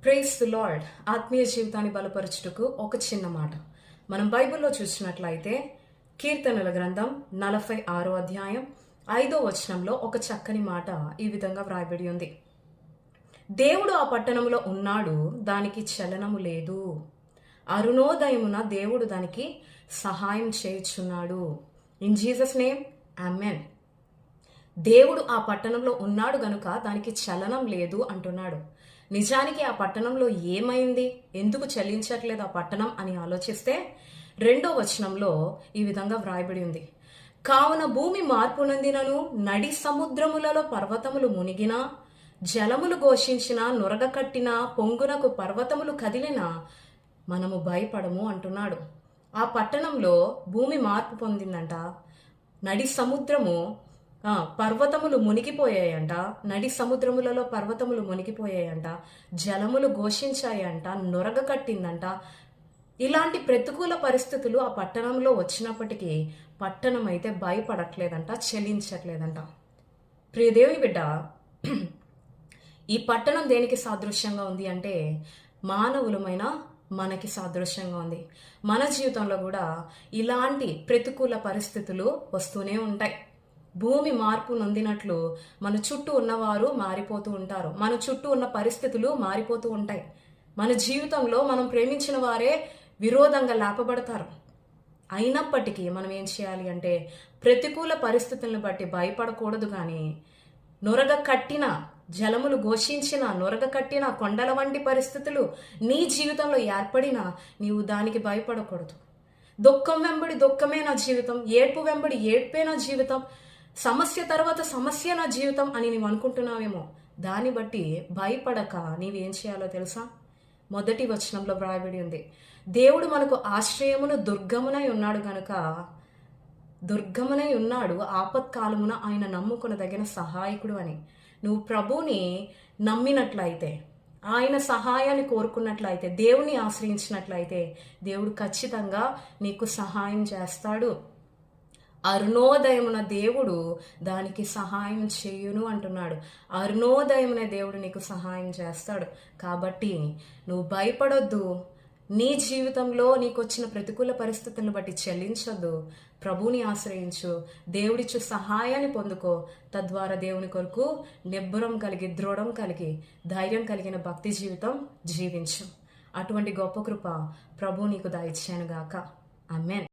Praise the lord. ఆత్మీయ జీవితాన్ని బలపరచుటకు ఒక చిన్న మాట. మనం బైబిల్లో చూసినట్లయితే కీర్తనల గ్రంథం 46వ అధ్యాయం 5వ వచనంలో ఒక చక్కని మాట ఈ విధంగా వ్రాయబడి ఉంది. దేవుడు ఆ పట్టణంలో ఉన్నాడు, దానికి చలనము లేదు. అరుణోదయమున దేవుడు దానికి సహాయం చేయుచున్నాడు. In Jesus name amen. దేవుడు ఆ పట్టణంలో ఉన్నాడు గనుక దానికి చలనం లేదు అంటున్నాడు. నిజానికి ఆ పట్టణంలో ఏమైంది, ఎందుకు చలించట్లేదు ఆ పట్టణం అని ఆలోచిస్తే 2వ వచనంలో ఈ విధంగా వ్రాయబడి ఉంది. కావున భూమి మార్పు నందినను, నడి సముద్రములలో పర్వతములు మునిగినా, జలములు ఘోషించిన, నొరగ కట్టిన, పొంగునకు పర్వతములు కదిలిన మనము భయపడము అంటున్నాడు. ఆ పట్టణంలో భూమి మార్పు పొందిందంట, నడి సముద్రము పర్వతములు మునిగిపోయాయంట, నడి సముద్రములలో పర్వతములు మునిగిపోయాయంట, జలములు ఘోషించాయంట, నొరగ కట్టిందంట. ఇలాంటి ప్రతికూల పరిస్థితులు ఆ పట్టణంలో వచ్చినప్పటికీ పట్టణం అయితే భయపడట్లేదంట, చెలించట్లేదంట. ప్రియదేవుని బిడ్డ, ఈ పట్టణం దేనికి సాదృశ్యంగా ఉంది అంటే మానవులమైన మనకి సాదృశ్యంగా ఉంది. మన జీవితంలో కూడా ఇలాంటి ప్రతికూల పరిస్థితులు వస్తూనే ఉంటాయి. భూమి మార్పు నొందినట్లు మన చుట్టూ ఉన్నవారు మారిపోతూ ఉంటారు, మన చుట్టూ ఉన్న పరిస్థితులు మారిపోతూ ఉంటాయి. మన జీవితంలో మనం ప్రేమించిన వారే విరోధంగా లేపబడతారు. అయినప్పటికీ మనం ఏం చేయాలి అంటే ప్రతికూల పరిస్థితులను బట్టి భయపడకూడదు. కానీ నొరగ కట్టిన, జలములు ఘోషించిన, నొరగ కట్టిన కొండల వంటి పరిస్థితులు నీ జీవితంలో ఏర్పడినా నీవు దానికి భయపడకూడదు. దుఃఖం వెంబడి దుఃఖమే నా జీవితం, ఏడ్పు వెంబడి ఏడ్పే నా జీవితం, సమస్య తర్వాత సమస్య నా జీవితం అని నీవు అనుకుంటున్నావేమో. దాన్ని బట్టి భయపడక నీవేం చేయాలో తెలుసా? 1వ వచనంలో వ్రాయబడి ఉంది, దేవుడు మనకు ఆశ్రయమును దుర్గమునై ఉన్నాడు గనుక, దుర్గమునై ఉన్నాడు, ఆపత్కాలమున ఆయన నమ్ముకొనదగిన సహాయకుడు అని. నువ్వు ప్రభువుని నమ్మినట్లయితే, ఆయన సహాయాన్ని కోరుకున్నట్లయితే, దేవుని ఆశ్రయించినట్లయితే దేవుడు ఖచ్చితంగా నీకు సహాయం చేస్తాడు. అరుణోదయమున దేవుడు దానికి సహాయం చేయును అంటున్నాడు. అరుణోదయమున దేవుడు నీకు సహాయం చేస్తాడు. కాబట్టి నువ్వు భయపడొద్దు. నీ జీవితంలో నీకు వచ్చిన ప్రతికూల పరిస్థితులను బట్టి చెల్లించొద్దు. ప్రభువుని ఆశ్రయించు, దేవుడిచ్చు సహాయాన్ని పొందుకో. తద్వారా దేవుని కొరకు నిబ్బరం కలిగి, దృఢం కలిగి, ధైర్యం కలిగిన భక్తి జీవితం జీవించు. అటువంటి గొప్ప కృప ప్రభు నీకు దయచేయనుగాక. ఆమేన్.